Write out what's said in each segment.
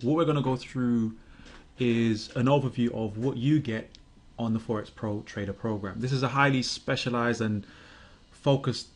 what we're going to go through is an overview of what you get on the Forex Pro Trader program. This is a highly specialized and focused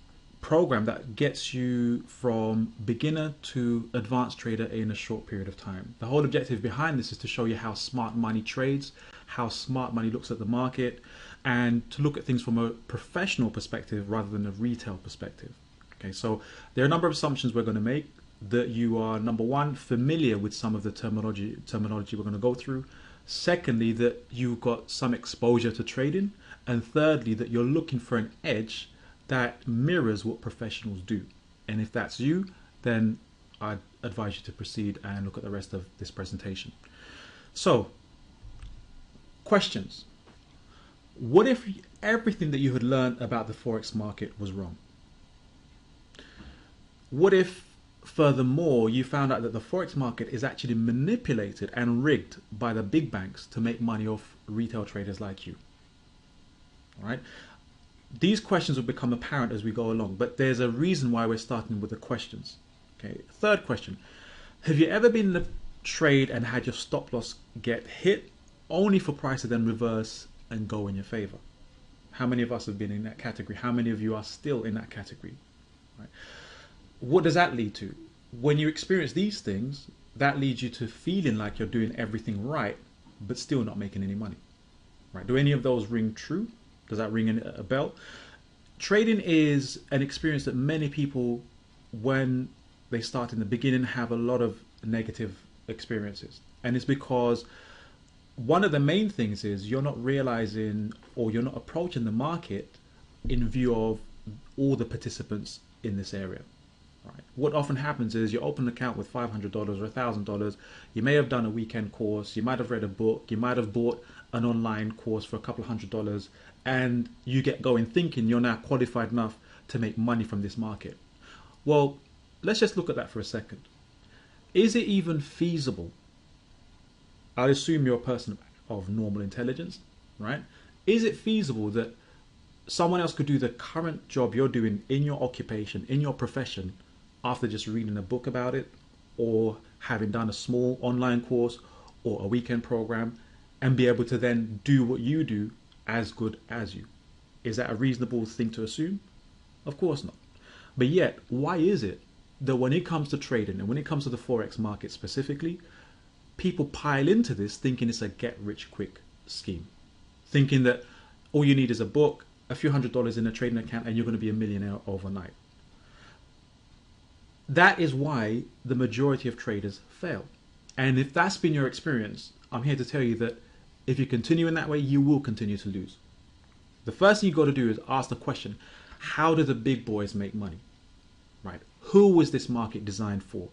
program that gets you from beginner to advanced trader in a short period of time. The whole objective behind this is to show you how smart money trades, how smart money looks at the market, and to look at things from a professional perspective rather than a retail perspective. Okay, so there are a number of assumptions we're going to make: that you are, number one, familiar with some of the terminology we're going to go through. Secondly, that you've got some exposure to trading. And thirdly, that you're looking for an edge that mirrors what professionals do. And if that's you, then I'd advise you to proceed and look at the rest of this presentation. So, questions. What if everything that you had learned about the Forex market was wrong? What if, furthermore, you found out that the Forex market is actually manipulated and rigged by the big banks to make money off retail traders like you? All right. These questions will become apparent as we go along, but there's a reason why we're starting with the questions. Okay. Third question. Have you ever been in a trade and had your stop loss get hit only for price to then reverse and go in your favor? How many of us have been in that category? How many of you are still in that category? Right. What does that lead to? When you experience these things, that leads you to feeling like you're doing everything right, but still not making any money. Right? Do any of those ring true? Does that ring a bell? Trading is an experience that many people, when they start in the beginning, have a lot of negative experiences. And it's because one of the main things is you're not realizing, or you're not approaching the market in view of all the participants in this area. Right. What often happens is you open an account with $500 or $1,000. You may have done a weekend course. You might have read a book. You might have bought an online course for a couple of $100, and you get going thinking you're now qualified enough to make money from this market. Well, let's just look at that for a second. Is it even feasible? I assume you're a person of normal intelligence, right? Is it feasible that someone else could do the current job you're doing in your occupation, in your profession, after just reading a book about it, or having done a small online course or a weekend program, and be able to then do what you do as good as you? Is that a reasonable thing to assume? Of course not. But yet, why is it that when it comes to trading and when it comes to the Forex market specifically, people pile into this thinking it's a get-rich-quick scheme, thinking that all you need is a book, a few $100s in a trading account, and you're going to be a millionaire overnight? That is why the majority of traders fail. And if that's been your experience, I'm here to tell you that if you continue in that way, you will continue to lose. The first thing you've got to do is ask the question, how do the big boys make money? Right? Who was this market designed for?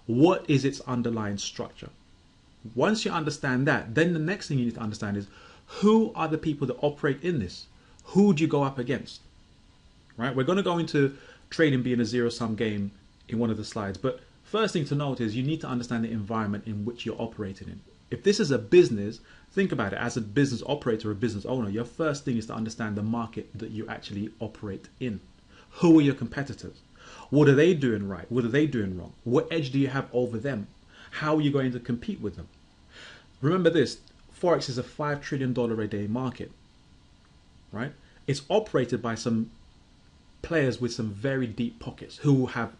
What is its underlying structure? Once you understand that, then the next thing you need to understand is, who are the people that operate in this? Who do you go up against? Right? We're going to go into trading being a zero-sum game in one of the slides, but first thing to note is you need to understand the environment in which you're operating in. If this is a business, think about it. As a business operator or a business owner, your first thing is to understand the market that you actually operate in. Who are your competitors? What are they doing right? What are they doing wrong? What edge do you have over them? How are you going to compete with them? Remember this, Forex is a $5 trillion a day market, right? It's operated by some players with some very deep pockets who have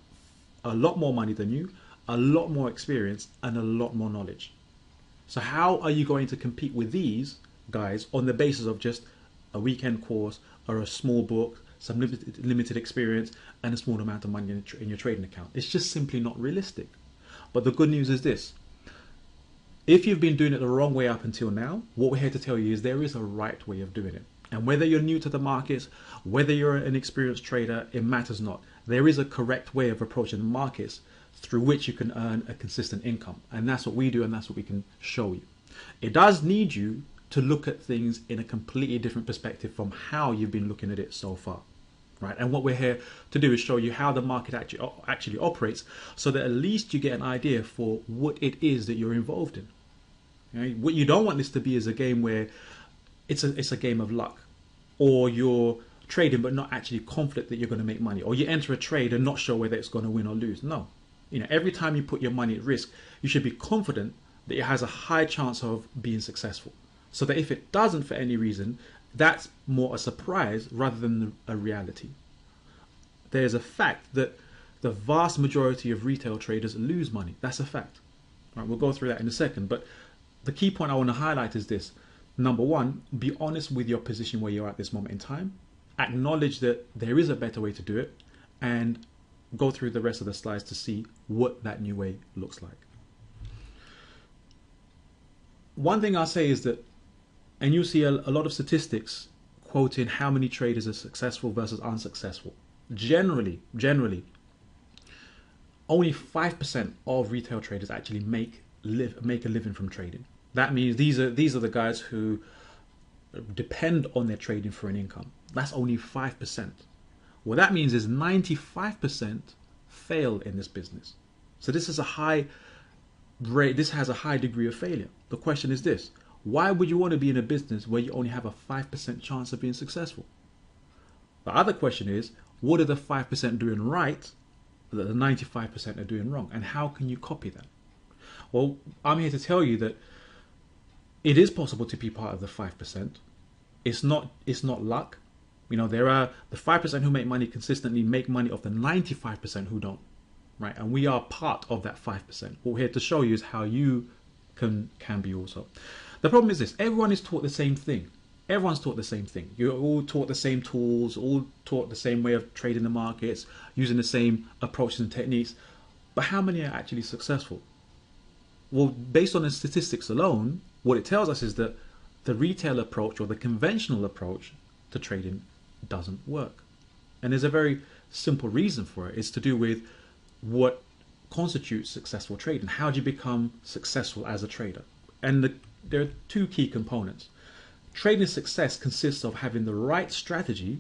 a lot more money than you, a lot more experience, and a lot more knowledge. So how are you going to compete with these guys on the basis of just a weekend course or a small book, some limited experience, and a small amount of money in your trading account? It's just simply not realistic. But the good news is this. If you've been doing it the wrong way up until now, what we're here to tell you is there is a right way of doing it. And whether you're new to the markets, whether you're an experienced trader, it matters not. There is a correct way of approaching the markets through which you can earn a consistent income. And that's what we do, and that's what we can show you. It does need you to look at things in a completely different perspective from how you've been looking at it so far. Right? And what we're here to do is show you how the market actually operates, so that at least you get an idea for what it is that you're involved in. Okay? What you don't want this to be is a game where it's a game of luck, or you're trading but not actually confident that you're going to make money, or you enter a trade and not sure whether it's going to win or lose. No, Every time you put your money at risk, you should be confident that it has a high chance of being successful. So that if it doesn't for any reason, that's more a surprise rather than a reality. There's a fact that the vast majority of retail traders lose money. That's a fact. Right, we'll go through that in a second. But the key point I want to highlight is this. Number one, be honest with your position where you're at this moment in time. Acknowledge that there is a better way to do it, and go through the rest of the slides to see what that new way looks like. One thing I'll say is that, and you'll see a lot of statistics quoting how many traders are successful versus unsuccessful. Generally, only 5% of retail traders actually make a living from trading. That means these are the guys who depend on their trading for an income. That's only 5%. What that means is 95% fail in this business. So this is a high rate. This has a high degree of failure. The question is this: why would you want to be in a business where you only have a 5% chance of being successful? The other question is, what are the 5% doing right that the 95% are doing wrong, and how can you copy that? Well, I'm here to tell you that it is possible to be part of the 5%. It's not luck. There are the 5% who make money consistently make money off the 95% who don't, right? And we are part of that 5%. What we're here to show you is how you can be also. The problem is this: everyone is taught the same thing. Everyone's taught the same thing. You're all taught the same tools, all taught the same way of trading the markets, using the same approaches and techniques. But how many are actually successful? Well, based on the statistics alone, what it tells us is that the retail approach, or the conventional approach to trading, doesn't work. And there's a very simple reason for it. It's to do with what constitutes successful trading. How do you become successful as a trader? And there are two key components. Trading success consists of having the right strategy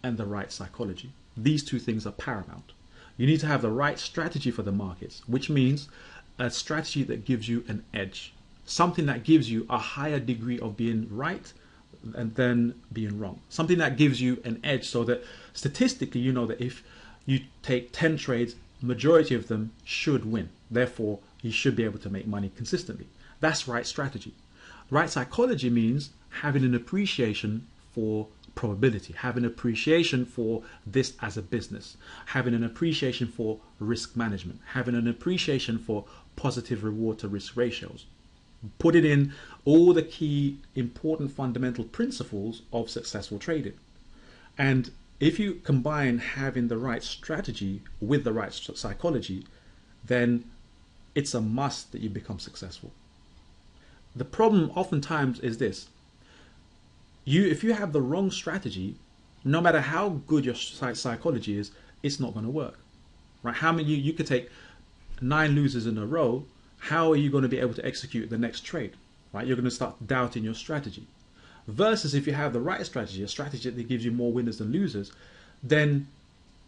and the right psychology. These two things are paramount. You need to have the right strategy for the markets, which means a strategy that gives you an edge, something that gives you a higher degree of being right and then being wrong, something that gives you an edge so that statistically you know that if you take 10 trades, majority of them should win. Therefore, you should be able to make money consistently. That's right strategy. Right psychology means having an appreciation for probability, having appreciation for this as a business, having an appreciation for risk management, having an appreciation for positive reward to risk ratios. Put it in all the key important fundamental principles of successful trading. And if you combine having the right strategy with the right psychology, then it's a must that you become successful. The problem oftentimes is this: if you have the wrong strategy, no matter how good your psychology is, it's not going to work, right? How many you could take 9 losers in a row? How are you going to be able to execute the next trade, right? You're going to start doubting your strategy. Versus if you have the right strategy, a strategy that gives you more winners than losers, then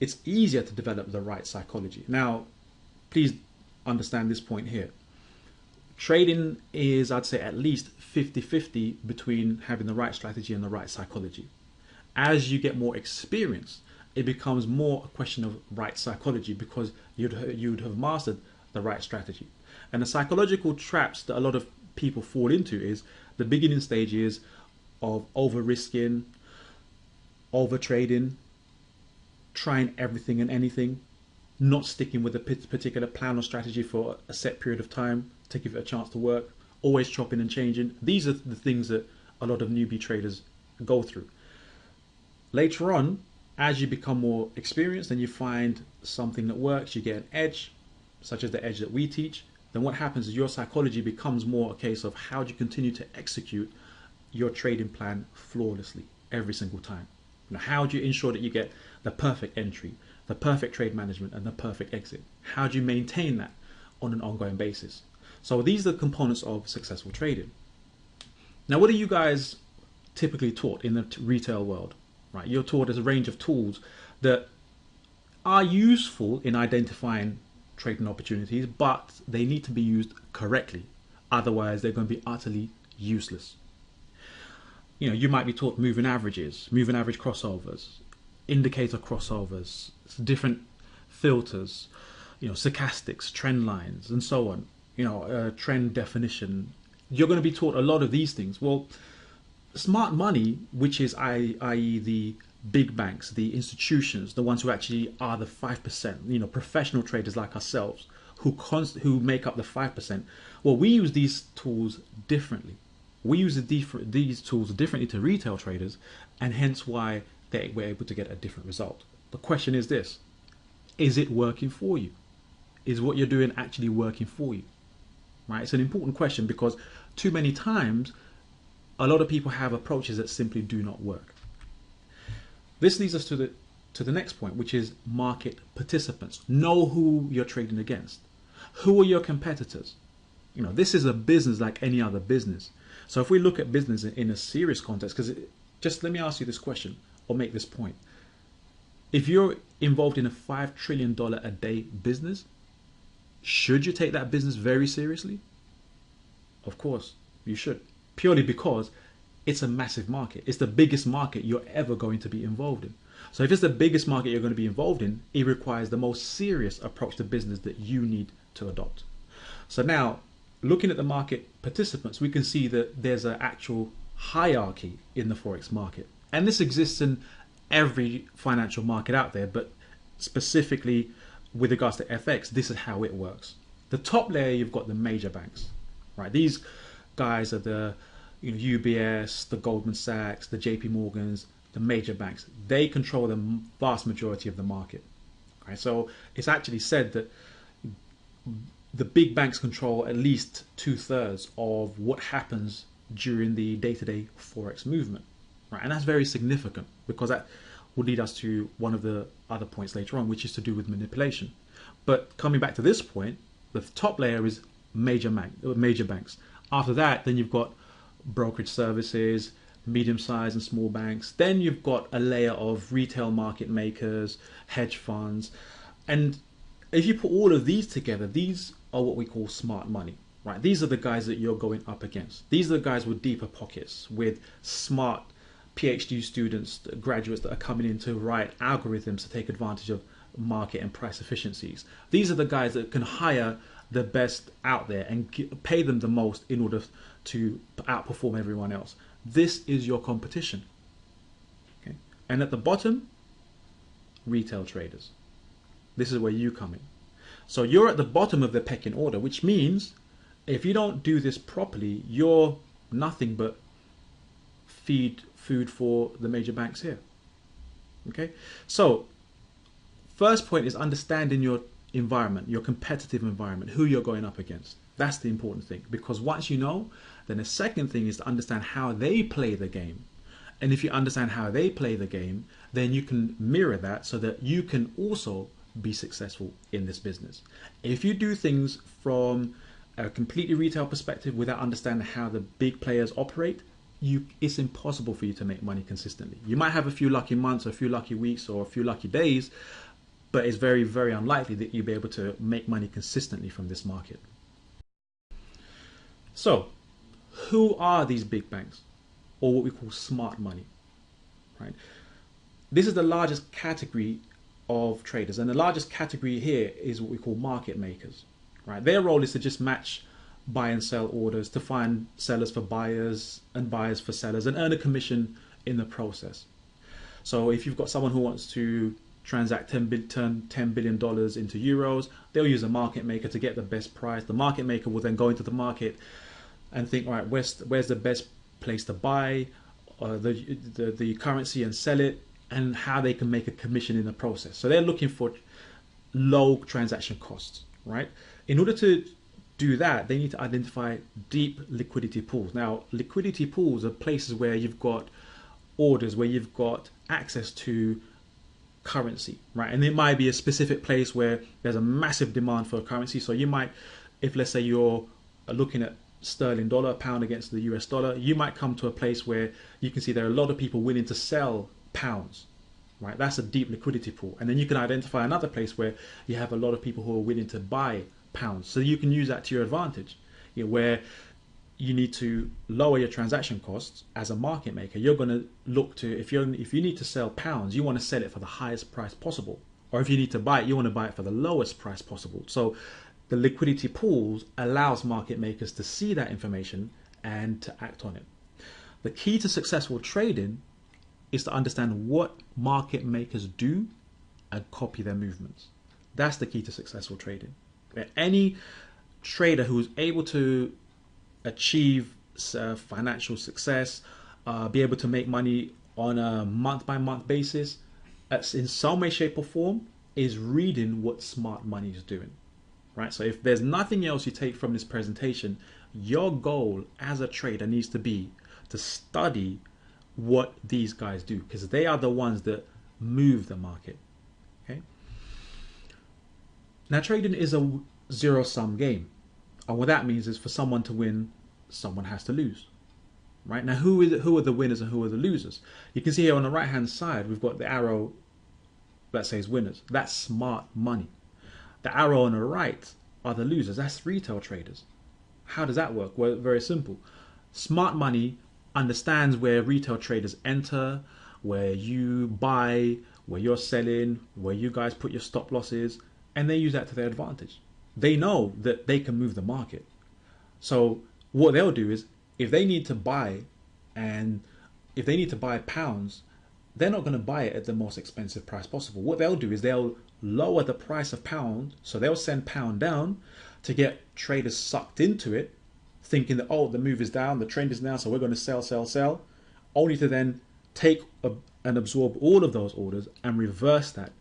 it's easier to develop the right psychology. Now, please understand this point here. Trading is, I'd say, at least 50-50 between having the right strategy and the right psychology. As you get more experience, it becomes more a question of right psychology, because you'd have mastered the right strategy. And the psychological traps that a lot of people fall into is the beginning stages of over-risking, over-trading, trying everything and anything, not sticking with a particular plan or strategy for a set period of time to give it a chance to work, always chopping and changing. These are the things that a lot of newbie traders go through. Later on, as you become more experienced and you find something that works, you get an edge, such as the edge that we teach, then what happens is your psychology becomes more a case of how do you continue to execute your trading plan flawlessly every single time. Now, how do you ensure that you get the perfect entry, the perfect trade management, and the perfect exit? How do you maintain that on an ongoing basis? So these are the components of successful trading. Now, what are you guys typically taught in the retail world? Right, you're taught as a range of tools that are useful in identifying trading opportunities, but they need to be used correctly. Otherwise, they're going to be utterly useless. You might be taught moving averages, moving average crossovers, indicator crossovers, different filters, stochastics, trend lines, and so on. Trend definition. You're going to be taught a lot of these things. Well, smart money, which is i.e. the big banks, the institutions, the ones who actually are the 5%, professional traders like ourselves, who make up the 5%. Well, we use these tools differently. We use these tools differently to retail traders, and hence why they were able to get a different result. The question is this: is it working for you? Is what you're doing actually working for you? Right? It's an important question, because too many times a lot of people have approaches that simply do not work. This leads us to the next point, which is market participants. Know who you're trading against. Who are your competitors? This is a business like any other business. So if we look at business in a serious context, because just let me ask you this question or make this point. If you're involved in a $5 trillion a day business, should you take that business very seriously? Of course, you should. Purely because it's a massive market. It's the biggest market you're ever going to be involved in. So if it's the biggest market you're going to be involved in, it requires the most serious approach to business that you need to adopt. So now, looking at the market participants, we can see that there's an actual hierarchy in the Forex market. And this exists in every financial market out there, but specifically with regards to FX, this is how it works. The top layer, you've got the major banks, right? These guys are the UBS, the Goldman Sachs, the JP Morgans, the major banks. They control the vast majority of the market. Right? So it's actually said that the big banks control at least 2/3 of what happens during the day-to-day Forex movement. Right? And that's very significant, because that will lead us to one of the other points later on, which is to do with manipulation. But coming back to this point, the top layer is major banks. After that, then you've got brokerage services, medium-sized and small banks. Then you've got a layer of retail market makers, hedge funds. And if you put all of these together, these are what we call smart money, right? These are the guys that you're going up against. These are the guys with deeper pockets, with smart PhD students, graduates that are coming in to write algorithms to take advantage of market and price efficiencies. These are the guys that can hire the best out there and pay them the most in order to outperform everyone else. This is your competition. Okay? And at the bottom, retail traders. This is where you come in. So you're at the bottom of the pecking order, which means if you don't do this properly, you're nothing but food for the major banks here. Okay? So first point is understanding your environment, your competitive environment, who you're going up against. That's the important thing, because once you know, then the second thing is to understand how they play the game. And if you understand how they play the game, then you can mirror that so that you can also be successful in this business. If you do things from a completely retail perspective without understanding how the big players operate, it's impossible for you to make money consistently. You might have a few lucky months, or a few lucky weeks, or a few lucky days, but it's very, very unlikely that you'll be able to make money consistently from this market. So, who are these big banks, or what we call smart money? Right? This is the largest category of traders, and the largest category here is what we call market makers. Right? Their role is to just match buy and sell orders, to find sellers for buyers and buyers for sellers, and earn a commission in the process. So if you've got someone who wants to transact turn $10 billion into euros, they'll use a market maker to get the best price. The market maker will then go into the market and think, all right, where's the best place to buy the currency and sell it, and how they can make a commission in the process. So they're looking for low transaction costs, right? In order to do that, they need to identify deep liquidity pools. Now, liquidity pools are places where you've got orders, where you've got access to currency, right? And it might be a specific place where there's a massive demand for a currency. So you might, if let's say you're looking at sterling dollar, pound against the US dollar, you might come to a place where you can see there are a lot of people willing to sell pounds, right? That's a deep liquidity pool. And then you can identify another place where you have a lot of people who are willing to buy pounds. So you can use that to your advantage, where you need to lower your transaction costs as a market maker. You're going to look to, if you need to sell pounds, you want to sell it for the highest price possible, Or if you need to buy it, you want to buy it for the lowest price possible. So the liquidity pools allows market makers to see that information and to act on it. The key to successful trading is to understand what market makers do and copy their movements. That's the key to successful trading. Any trader who is able to achieve financial success, be able to make money on a month-by-month basis, in some way, shape, or form, is reading what smart money is doing. Right? So if there's nothing else you take from this presentation, your goal as a trader needs to be to study what these guys do, because they are the ones that move the market. Okay. Now, trading is a zero-sum game, and what that means is for someone to win, someone has to lose. Right? Now, who are the winners and who are the losers? You can see here on the right-hand side, we've got the arrow that says winners. That's smart money. The arrow on the right are the losers. That's retail traders. How does that work? Well, very simple. Smart money understands where retail traders enter, where you buy, where you're selling, where you guys put your stop losses, and they use that to their advantage. They know that they can move the market. So what they'll do is, if they need to buy pounds, they're not going to buy it at the most expensive price possible. What they'll do is they'll lower the price of pound, so they'll send pound down to get traders sucked into it, thinking that, oh, the move is down, the trend is down, so we're going to sell, only to then take and absorb all of those orders and reverse that,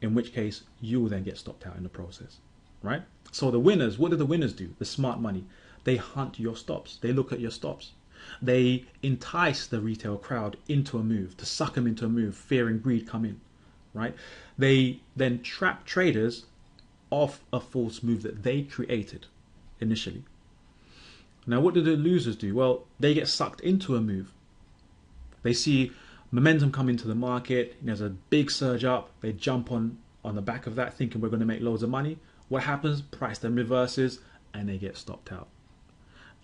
in which case you will then get stopped out in the process, right? So the winners, what do the winners do? The smart money, they hunt your stops. They look at your stops. They entice the retail crowd into a move, to suck them into a move, fear and greed come in, right? They then trap traders off a false move that they created initially. Now, what do the losers do? Well, they get sucked into a move. They see momentum come into the market. There's a big surge up. They jump on the back of that, thinking we're going to make loads of money. What happens? Price then reverses and they get stopped out.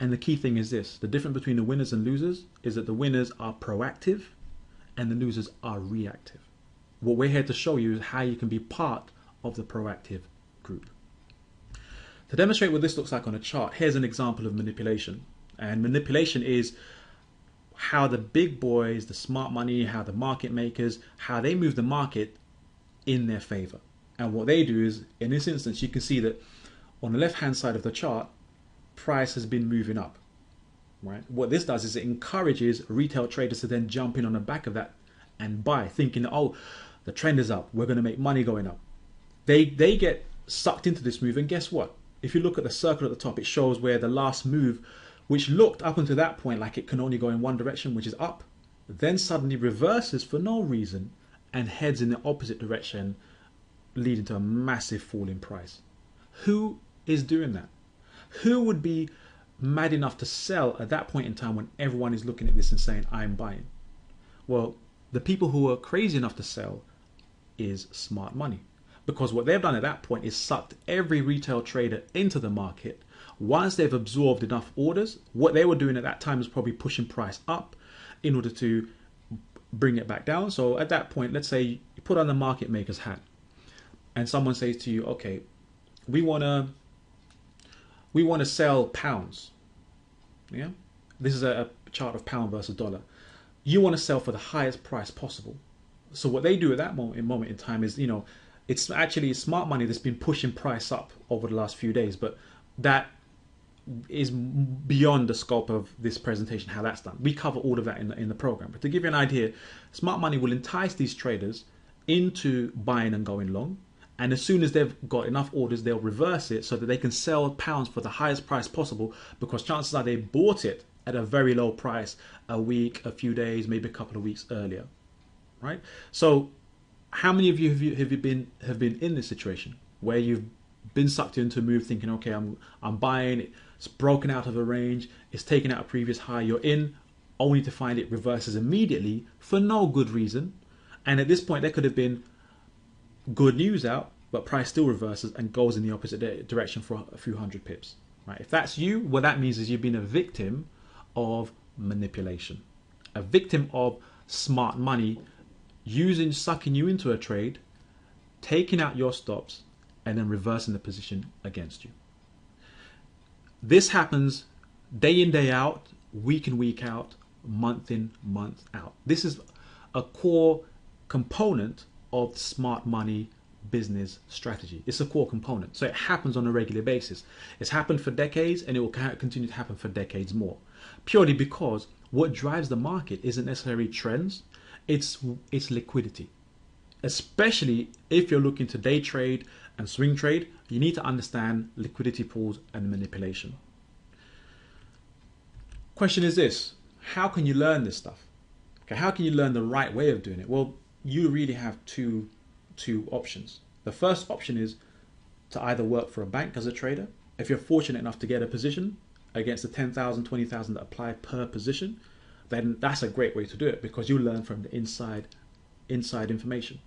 And the key thing is this: the difference between the winners and losers is that the winners are proactive and the losers are reactive. What we're here to show you is how you can be part of the proactive group. To demonstrate what this looks like on a chart, here's an example of manipulation. And manipulation is how the big boys, the smart money, how the market makers, how they move the market in their favor. And what they do is, in this instance, you can see that on the left-hand side of the chart, price has been moving up, right? What this does is it encourages retail traders to then jump in on the back of that and buy, thinking, oh, the trend is up, we're going to make money going up. They get sucked into this move, and guess what? If you look at the circle at the top, it shows where the last move, which looked up until that point like it can only go in one direction, which is up, then suddenly reverses for no reason and heads in the opposite direction, leading to a massive fall in price. Who is doing that? Who would be mad enough to sell at that point in time when everyone is looking at this and saying, I'm buying? Well, the people who are crazy enough to sell is smart money. Because what they've done at that point is sucked every retail trader into the market. Once they've absorbed enough orders, what they were doing at that time is probably pushing price up in order to bring it back down. So at that point, let's say you put on the market maker's hat and someone says to you, okay, we want to sell pounds. Yeah, this is a chart of pound versus dollar. You want to sell for the highest price possible. So what they do at that moment in time is, it's actually smart money that's been pushing price up over the last few days, but that is beyond the scope of this presentation, how that's done. We cover all of that in the program. But to give you an idea, smart money will entice these traders into buying and going long. And as soon as they've got enough orders, they'll reverse it so that they can sell pounds for the highest price possible, because chances are they bought it at a very low price a week, a few days, maybe a couple of weeks earlier, right? So how many of you have been in this situation where you've been sucked into a move thinking, okay, I'm buying, it's broken out of a range, it's taken out a previous high, you're in, only to find it reverses immediately for no good reason. And at this point, there could have been good news out, but price still reverses and goes in the opposite direction for a few hundred pips, right? If that's you, what that means is you've been a victim of manipulation, a victim of smart money sucking you into a trade taking out your stops and then reversing the position against you. This happens day in, day out, week in, week out, month in, month out. This is a core component of smart money business strategy. It's a core component. So it happens on a regular basis. It's happened for decades and it will continue to happen for decades more. Purely because what drives the market isn't necessarily trends, it's liquidity. Especially if you're looking to day trade and swing trade, you need to understand liquidity pools and manipulation. Question is this: how can you learn this stuff? Okay, how can you learn the right way of doing it? Well, you really have two options. The first option is to either work for a bank as a trader. If you're fortunate enough to get a position against the 10,000, 20,000 that apply per position, then that's a great way to do it because you learn from the inside information.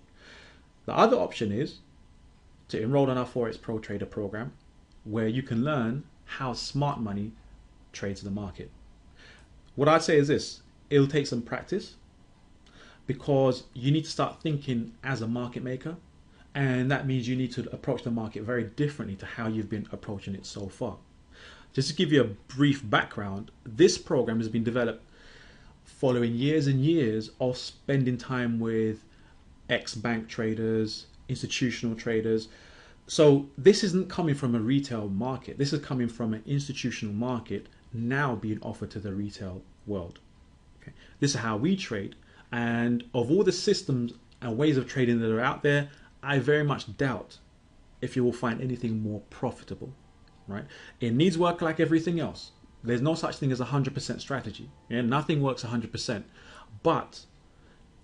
The other option is to enroll in our Forex Pro Trader program, where you can learn how smart money trades the market. What I'd say is this: it'll take some practice because you need to start thinking as a market maker, and that means you need to approach the market very differently to how you've been approaching it so far. Just to give you a brief background, this program has been developed following years and years of spending time with ex-bank traders, institutional traders. So this isn't coming from a retail market. This is coming from an institutional market now being offered to the retail world. Okay. This is how we trade. And of all the systems and ways of trading that are out there, I very much doubt if you will find anything more profitable, right? It needs work like everything else. There's no such thing as 100% strategy. Yeah? Nothing works 100%. But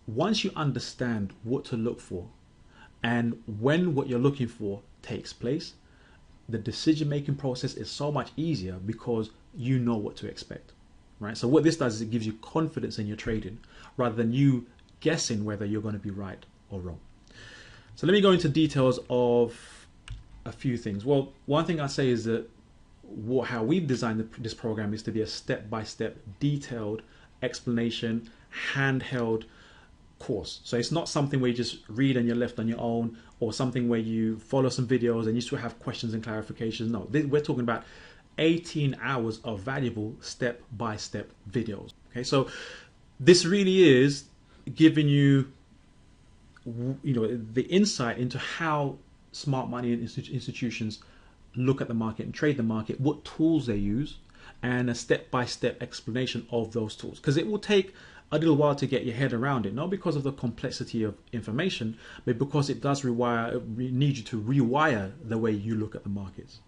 once you understand what to look for and when what you're looking for takes place, the decision-making process is so much easier because you know what to expect, right? So what this does is it gives you confidence in your trading rather than you guessing whether you're going to be right or wrong. So let me go into details of a few things. Well, one thing I say is that how we've designed this program is to be a step-by-step, detailed explanation, handheld course. So it's not something where you just read and you're left on your own, or something where you follow some videos and you still have questions and clarifications. No, we're talking about 18 hours of valuable step-by-step videos. Okay, so this really is giving you, the insight into how smart money and institutions look at the market and trade the market, what tools they use, and a step-by-step explanation of those tools. Because it will take a little while to get your head around it, not because of the complexity of information, but because it does need you to rewire the way you look at the markets.